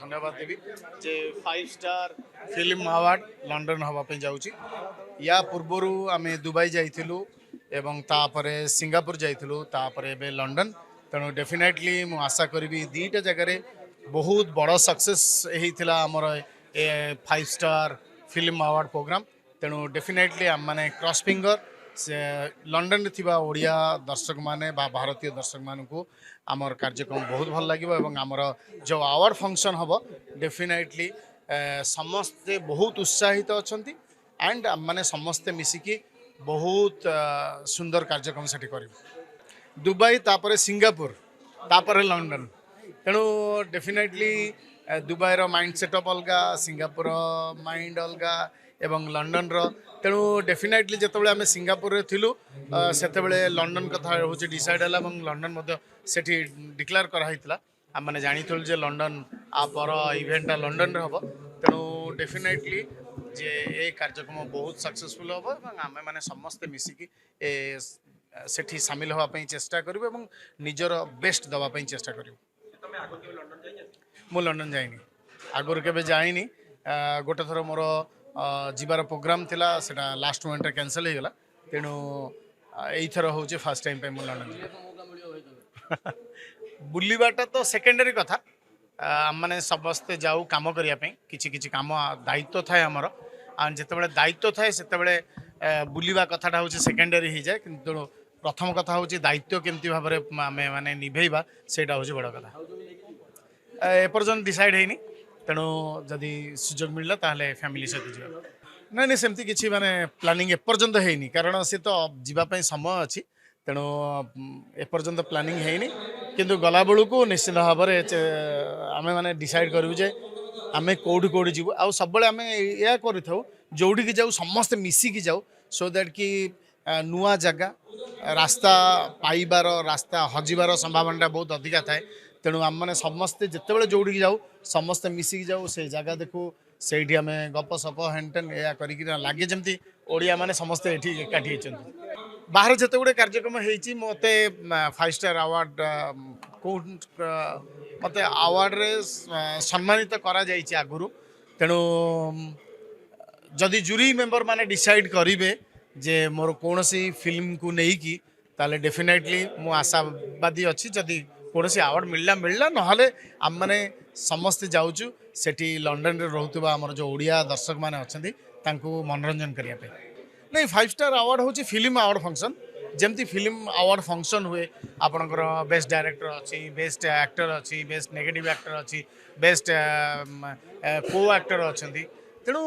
धन्यवाद देवी जे 5 star film award London हवापे जाऊँगी या पूर्वर आम दुबई जाइलु एवं तापरे सिंगापुर जाइलु तापरे एबे लंडन तेणु डेफिनेटली मु आशा करी दीटा जगह बहुत बड़ सक्सेस होता आमर 5 स्टार फिल्म अवार्ड प्रोग्राम तेणु डेफिनेटली आम मैंने क्रॉस फिंगर से लंडन रे थिबा ओडिया दर्शक माने बा भारतीय दर्शक मान को आमर कार्यक्रम बहुत भल लगे आमर जो अवार्ड फंक्शन हम डेफिनेटली समस्ते बहुत उत्साहित अच्छा एंड माने समस्ते मिसिकी बहुत सुंदर कार्यक्रम से कर दुबई तापर सिंगापुर तापर लंडन तेणु डेफिनेटली दुबई रो माइंड सेटअप अलग सिंगापुर माइंड अलग एवं लंडन रो तेणु डेफिनेटली जिते आम सिंगापुर रे थिलु सेते लंडन कथा हूँ डिसाइड है लंडन से डिक्लेयर कराइला आम मैंने जानी जे लंडन आपर इवेंटा लंडन रे हम तेणु डेफिनेटली जे ये कार्यक्रम बहुत सक्सेसफुल हम आम मैंने समस्ते मिसिकी सेठी सामिल होगापी चेष्टा करूँ निजर बेस्ट दवाई चेष्टा करूँ मु लंडन जाइनी आगुरी केबे जाइनी गोटे थर मोर जीवार प्रोग्राम थिला सेटा लास्ट मोमेंट रे कैंसिल हो गला तेणु एथर हूँ फास्ट टाइम पे लंडन बुलवाटा तो सेकेंडरी कथा मैंने समस्ते जाऊ कम करने किसी कम दायित्व थाए आमर जिते दायित्व थाए से बुलवा कथाटा हूँ सेकेंडरी हो जाए कि प्रथम कथा हूँ दायित्व केमती भाव में माने निभेबा सेटा हूँ बड़ कथा एपर्यंत डिसाइड है तेणु जदि सुजोग मिलला ताहले फैमिली सहित जीवा ना नहीं सेमती किसी माने प्लानिंग एपर्यंत है कारण सी तो जीवाई समय अच्छी तेणु एपर्यंत प्लानिंग है किंतु गला बेलू को निश्चित भाव में आम मैंने डिसाइड करूँ जे आम कौटी कौटी जीव आउ सब आम या जोड़ी जाऊ समस्ते मिसिकी जाऊ सो दैट कि नुआ जगह रास्ता पाइबार रास्ता हजिबार संभावना बहुत अधिका थाए तेणु आम मैंने समस्ते जिते जोड़ी जाऊ समस्ते मिसिकी जाऊ से जगह देखू से आम गप सप हेनटेन या कर लगे जमी ओडिया माने समस्ते ये एकाठी होती बाहर जिते गुड़े कार्यक्रम होती मत 5 स्टार अवार्ड मत अवार्ड रे सम्मानित करा जाइछि आगुरु तेणु जदि जूरी मेंबर माने डिसाइड करिवे जे मोर कौन सी फिल्म को लेकिन ताले डेफिनेटली मु आशावादी अच्छी जदि कौन सी अवार्ड मिलला नहले आम मैंने समस्ते जाऊँ सेठी लंडन रे रोहुतबा हमर जो ओडिया दर्शक माने अछंती तांको मनोरंजन करिया पे नहीं 5 स्टार अवार्ड हूँ फिल्म अवार्ड फंक्शन जमती फिल्म अवार्ड फंक्शन हुए आपणकर बेस्ट डायरेक्टर अच्छी बेस्ट एक्टर अच्छी बेस्ट नेगेटिव एक्टर अच्छी बेस्ट को एक्टर अच्छा तेणु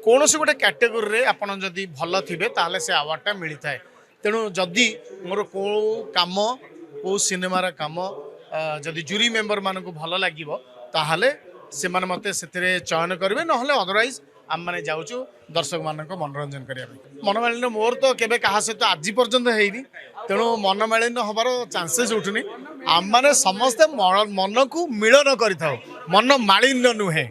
कौन से गोटे कैटेगोरी आपड़ जदि भल थे ताहले से अवार्डटा मिलता है तेणु जदि मोर को काम को सिनेमार काम जदि जूरी मेंबर मान को भल लगे ताहले से माने मते से चयन करेंगे नहले अदरवाइज आम मैंने जाऊँ दर्शक मान मनोरंजन करने मनोमालिन्य मोर तो केबे कहा सहित आज पर्यंत है तेणु मनोमालिन्य हबार चांसेस उठुनी आम मैंने समस्ते मन को मिलन कर मन मालिन्य नुहे।